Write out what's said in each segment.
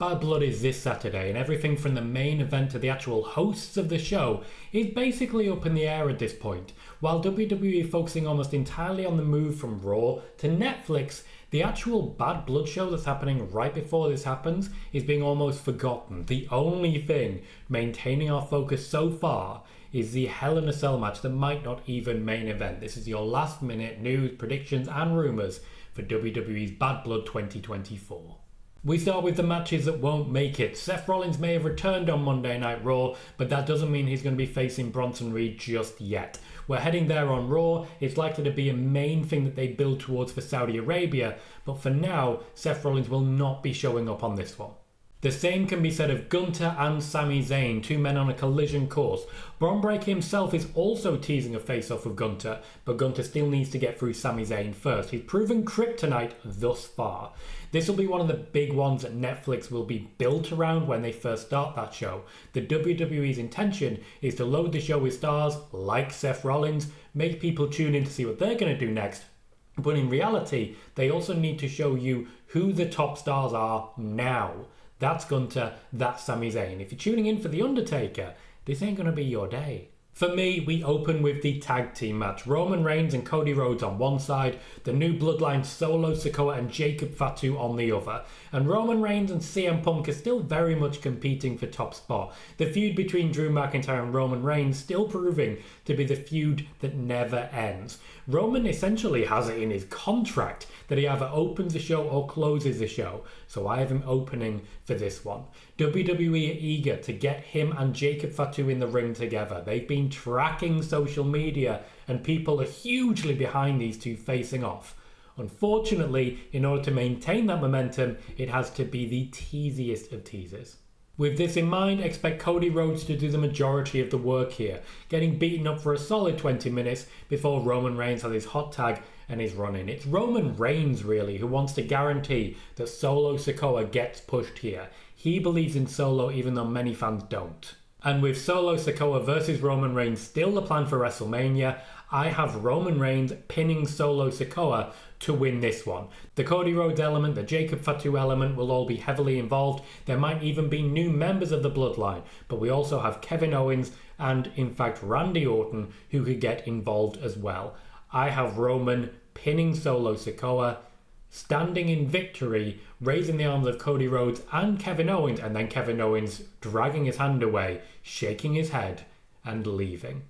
Bad Blood is this Saturday, and everything from the main event to the actual hosts of the show is basically up in the air at this point. While WWE focusing almost entirely on the move from Raw to Netflix, the actual Bad Blood show that's happening right before this happens is being almost forgotten. The only thing maintaining our focus so far is the Hell in a Cell match that might not even main event. This is your last minute news, predictions and rumours for WWE's Bad Blood 2024. We start with the matches that won't make it. Seth Rollins may have returned on Monday Night Raw, but that doesn't mean he's going to be facing Bronson Reed just yet. We're heading there on Raw. It's likely to be a main thing that they build towards for Saudi Arabia, but for now, Seth Rollins will not be showing up on this one. The same can be said of Gunther and Sami Zayn, two men on a collision course. Braun Breaker himself is also teasing a face-off with Gunther, but Gunther still needs to get through Sami Zayn first. He's proven kryptonite thus far. This will be one of the big ones that Netflix will be built around when they first start that show. The WWE's intention is to load the show with stars like Seth Rollins, make people tune in to see what they're going to do next, but in reality, they also need to show you who the top stars are now. That's Gunther, that's Sami Zayn. If you're tuning in for The Undertaker, this ain't going to be your day. For me, we open with the tag team match. Roman Reigns and Cody Rhodes on one side, the new Bloodline Solo Sikoa and Jacob Fatu on the other. And Roman Reigns and CM Punk are still very much competing for top spot. The feud between Drew McIntyre and Roman Reigns still proving to be the feud that never ends. Roman essentially has it in his contract that he either opens the show or closes the show, so I have him opening for this one. WWE are eager to get him and Jacob Fatu in the ring together. They've been tracking social media and people are hugely behind these two facing off. Unfortunately, in order to maintain that momentum, it has to be the teasiest of teasers. With this in mind, expect Cody Rhodes to do the majority of the work here, getting beaten up for a solid 20 minutes before Roman Reigns has his hot tag and his run-in. It's Roman Reigns, really, who wants to guarantee that Solo Sikoa gets pushed here. He believes in Solo even though many fans don't. And with Solo Sikoa versus Roman Reigns still the plan for WrestleMania, I have Roman Reigns pinning Solo Sikoa to win this one. The Cody Rhodes element, the Jacob Fatu element will all be heavily involved. There might even be new members of the Bloodline, but we also have Kevin Owens and, in fact, Randy Orton who could get involved as well. I have Roman pinning Solo Sikoa, standing in victory, raising the arms of Cody Rhodes and Kevin Owens, and then Kevin Owens dragging his hand away, shaking his head, and leaving.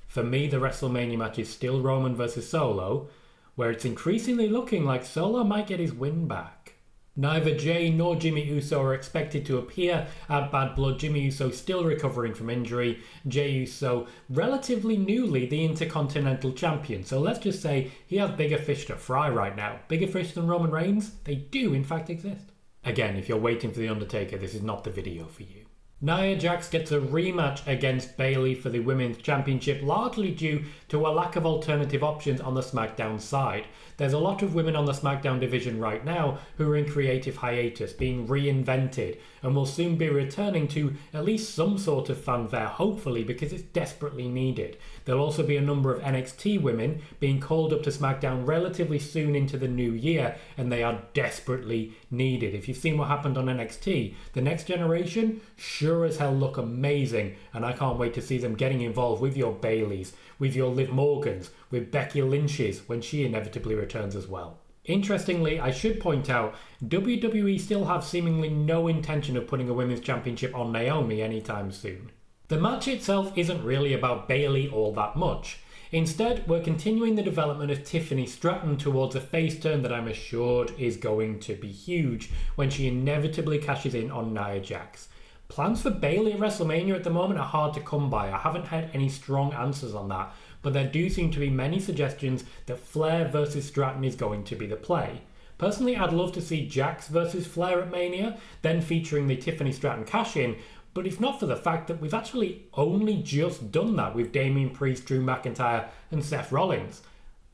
For me, the WrestleMania match is still Roman versus Solo, where it's increasingly looking like Solo might get his win back. Neither Jey nor Jimmy Uso are expected to appear at Bad Blood. Jimmy Uso still recovering from injury. Jey Uso relatively newly the Intercontinental Champion. So let's just say he has bigger fish to fry right now. Bigger fish than Roman Reigns? They do in fact exist. Again, if you're waiting for The Undertaker, this is not the video for you. Nia Jax gets a rematch against Bayley for the Women's Championship, largely due to a lack of alternative options on the SmackDown side. There's a lot of women on the SmackDown division right now who are in creative hiatus, being reinvented, and will soon be returning to at least some sort of fanfare, hopefully, because it's desperately needed. There'll also be a number of NXT women being called up to SmackDown relatively soon into the new year, and they are desperately needed. If you've seen what happened on NXT, the next generation sure as hell look amazing, and I can't wait to see them getting involved with your Baileys, with your Liv Morgans, with Becky Lynch's when she inevitably returns as well. Interestingly, I should point out, WWE still have seemingly no intention of putting a women's championship on Naomi anytime soon. The match itself isn't really about Bayley all that much. Instead, we're continuing the development of Tiffany Stratton towards a face turn that I'm assured is going to be huge when she inevitably cashes in on Nia Jax. Plans for Bayley at WrestleMania at the moment are hard to come by. I haven't had any strong answers on that, but there do seem to be many suggestions that Flair versus Stratton is going to be the play. Personally, I'd love to see Jax versus Flair at Mania, then featuring the Tiffany Stratton cash-in, but if not for the fact that we've actually only just done that with Damian Priest, Drew McIntyre and Seth Rollins.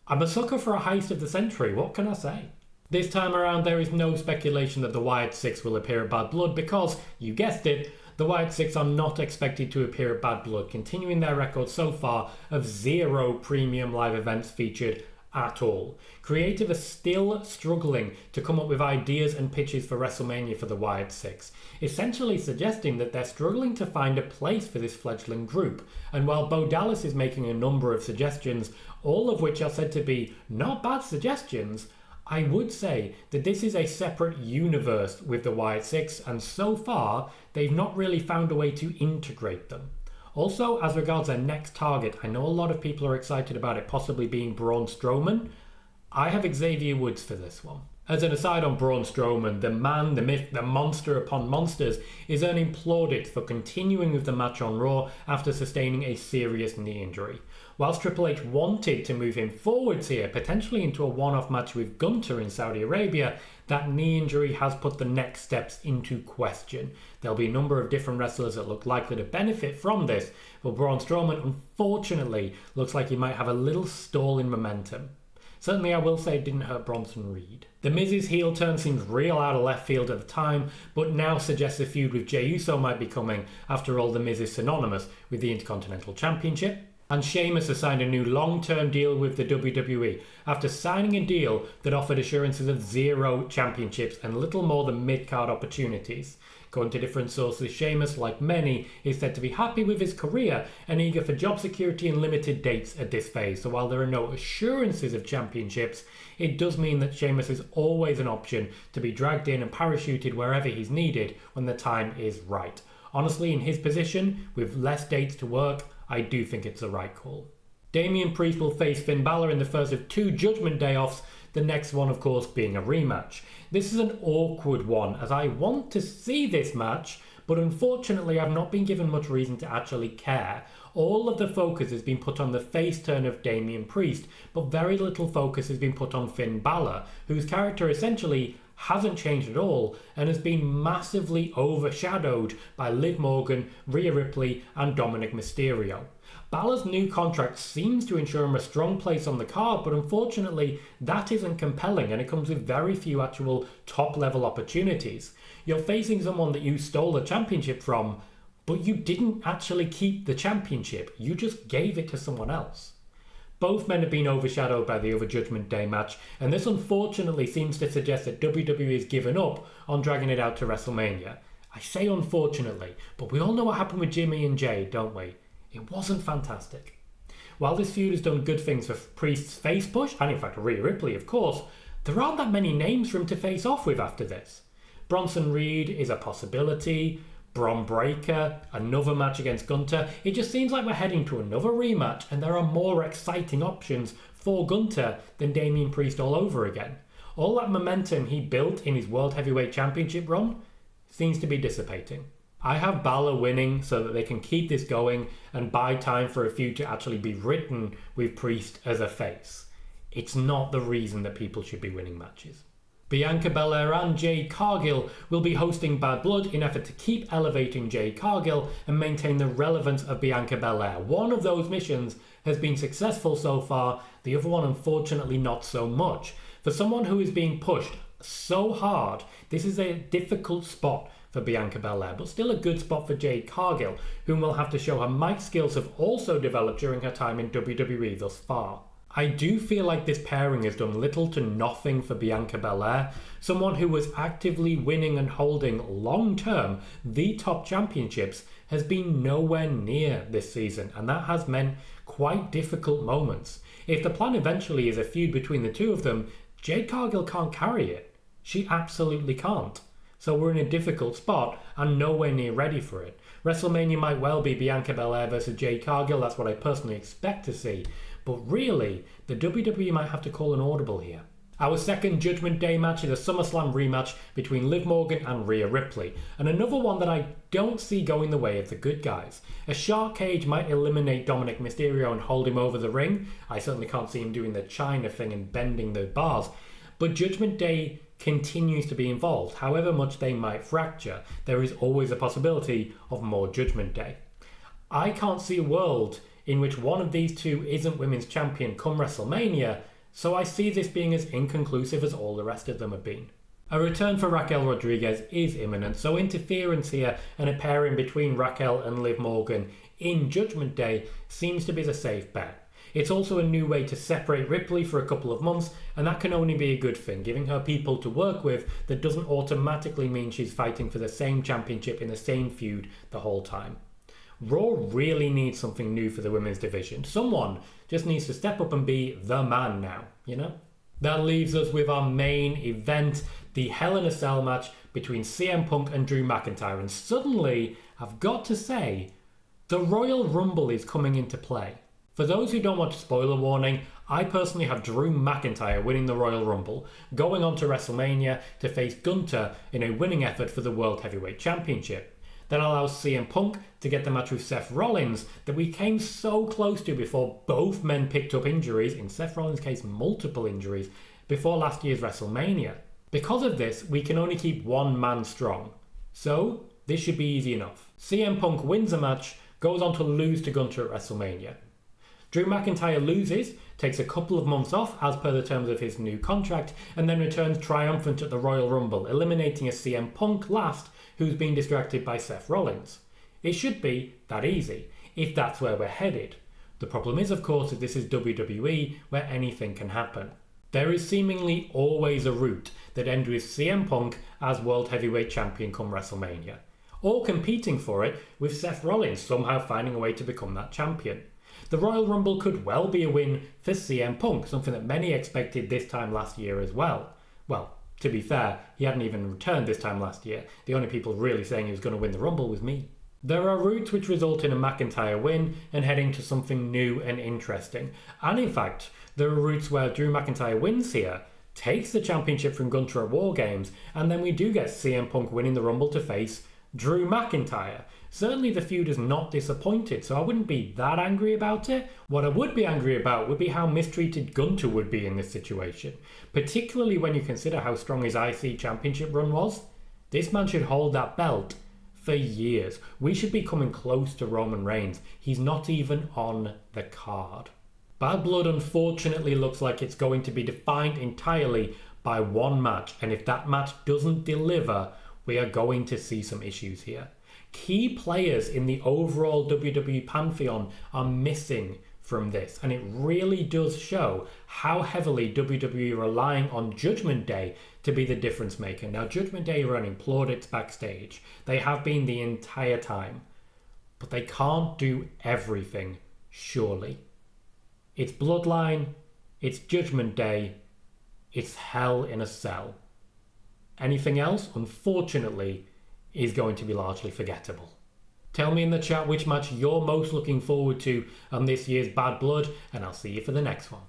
I'm a sucker for a heist of the century, what can I say? This time around, there is no speculation that the Wyatt Sicks will appear at Bad Blood because, you guessed it, the Wyatt Sicks are not expected to appear at Bad Blood, continuing their record so far of 0 premium live events featured at all. Creative are still struggling to come up with ideas and pitches for WrestleMania for the Wyatt Sicks, essentially suggesting that they're struggling to find a place for this fledgling group. And while Bo Dallas is making a number of suggestions, all of which are said to be not bad suggestions, I would say that this is a separate universe with the Wyatt Sicks, and so far they've not really found a way to integrate them. Also, as regards their next target, I know a lot of people are excited about it possibly being Braun Strowman. I have Xavier Woods for this one. As an aside on Braun Strowman, the man, the myth, the monster upon monsters is earning plaudits for continuing with the match on Raw after sustaining a serious knee injury. Whilst Triple H wanted to move him forwards here, potentially into a one-off match with Gunther in Saudi Arabia, that knee injury has put the next steps into question. There'll be a number of different wrestlers that look likely to benefit from this, but Braun Strowman unfortunately looks like he might have a little stall in momentum. Certainly I will say it didn't hurt Bronson Reed. The Miz's heel turn seems real out of left field at the time, but now suggests a feud with Jey Uso might be coming. After all, the Miz is synonymous with the Intercontinental Championship. And Sheamus has signed a new long-term deal with the WWE after signing a deal that offered assurances of 0 championships and little more than mid-card opportunities. According to different sources, Sheamus, like many, is said to be happy with his career and eager for job security and limited dates at this phase. So while there are no assurances of championships, it does mean that Sheamus is always an option to be dragged in and parachuted wherever he's needed when the time is right. Honestly, in his position, with less dates to work, I do think it's the right call. Damian Priest will face Finn Balor in the first of 2 Judgment Day offs, the next one of course being a rematch. This is an awkward one as I want to see this match, but unfortunately I've not been given much reason to actually care. All of the focus has been put on the face turn of Damian Priest, but very little focus has been put on Finn Balor, whose character essentially hasn't changed at all and has been massively overshadowed by Liv Morgan, Rhea Ripley and Dominic Mysterio. Balor's new contract seems to ensure him a strong place on the card, but unfortunately that isn't compelling and it comes with very few actual top level opportunities. You're facing someone that you stole the championship from, but you didn't actually keep the championship, you just gave it to someone else. Both men have been overshadowed by the other Judgment Day match, and this unfortunately seems to suggest that WWE has given up on dragging it out to WrestleMania. I say unfortunately, but we all know what happened with Jimmy and Jey, don't we? It wasn't fantastic. While this feud has done good things for Priest's face push, and in fact Rhea Ripley of course, there aren't that many names for him to face off with after this. Bronson Reed is a possibility, Bron Breakker, another match against Gunther. It just seems like we're heading to another rematch and there are more exciting options for Gunther than Damian Priest all over again. All that momentum he built in his World Heavyweight Championship run seems to be dissipating. I have Balor winning so that they can keep this going and buy time for a feud to actually be written with Priest as a face. It's not the reason that people should be winning matches. Bianca Belair and Jade Cargill will be hosting Bad Blood in effort to keep elevating Jade Cargill and maintain the relevance of Bianca Belair. One of those missions has been successful so far, the other one unfortunately not so much. For someone who is being pushed so hard, this is a difficult spot for Bianca Belair, but still a good spot for Jade Cargill, whom will have to show her mic skills have also developed during her time in WWE thus far. I do feel like this pairing has done little to nothing for Bianca Belair, someone who was actively winning and holding long-term the top championships has been nowhere near this season, and that has meant quite difficult moments. If the plan eventually is a feud between the two of them, Jade Cargill can't carry it. She absolutely can't. So we're in a difficult spot and nowhere near ready for it. WrestleMania might well be Bianca Belair versus Jade Cargill, that's what I personally expect to see. But really, the WWE might have to call an audible here. Our second Judgment Day match is a SummerSlam rematch between Liv Morgan and Rhea Ripley, and another one that I don't see going the way of the good guys. A shark cage might eliminate Dominic Mysterio and hold him over the ring. I certainly can't see him doing the China thing and bending the bars. But Judgment Day continues to be involved. However much they might fracture, there is always a possibility of more Judgment Day. I can't see a world in which one of these two isn't women's champion come WrestleMania, so I see this being as inconclusive as all the rest of them have been. A return for Raquel Rodriguez is imminent, so interference here and a pairing between Raquel and Liv Morgan in Judgment Day seems to be the safe bet. It's also a new way to separate Ripley for a couple of months, and that can only be a good thing, giving her people to work with that doesn't automatically mean she's fighting for the same championship in the same feud the whole time. Raw really needs something new for the women's division. Someone just needs to step up and be the man now, you know? That leaves us with our main event, the Hell in a Cell match between CM Punk and Drew McIntyre. And suddenly, I've got to say, the Royal Rumble is coming into play. For those who don't want a spoiler warning, I personally have Drew McIntyre winning the Royal Rumble, going on to WrestleMania to face Gunther in a winning effort for the World Heavyweight Championship. That allows CM Punk to get the match with Seth Rollins that we came so close to before both men picked up injuries, in Seth Rollins' case multiple injuries, before last year's WrestleMania. Because of this, we can only keep one man strong. So, this should be easy enough. CM Punk wins the match, goes on to lose to Gunther at WrestleMania. Drew McIntyre loses, takes a couple of months off as per the terms of his new contract, and then returns triumphant at the Royal Rumble, eliminating a CM Punk last who's been distracted by Seth Rollins. It should be that easy, if that's where we're headed. The problem is, of course, that this is WWE, where anything can happen. There is seemingly always a route that ends with CM Punk as World Heavyweight Champion come WrestleMania, or competing for it with Seth Rollins somehow finding a way to become that champion. The Royal Rumble could well be a win for CM Punk, something that many expected this time last year as well. Well, to be fair, he hadn't even returned this time last year. The only people really saying he was going to win the Rumble was me. There are routes which result in a McIntyre win and heading to something new and interesting. And in fact, there are routes where Drew McIntyre wins here, takes the championship from Gunther at War Games, and then we do get CM Punk winning the Rumble to face Drew McIntyre. Certainly the feud is not disappointed, so I wouldn't be that angry about it. What I would be angry about would be how mistreated Gunther would be in this situation, particularly when you consider how strong his IC championship run was. This man should hold that belt for years. We should be coming close to Roman Reigns. He's not even on the card. Bad Blood unfortunately looks like it's going to be defined entirely by one match, and if that match doesn't deliver, we are going to see some issues here. Key players in the overall WWE pantheon are missing from this, and it really does show how heavily WWE are relying on Judgment Day to be the difference maker. Now, Judgment Day are running plaudits backstage. They have been the entire time, but they can't do everything, surely. It's Bloodline, it's Judgment Day, it's Hell in a Cell. Anything else, unfortunately, is going to be largely forgettable. Tell me in the chat which match you're most looking forward to on this year's Bad Blood, and I'll see you for the next one.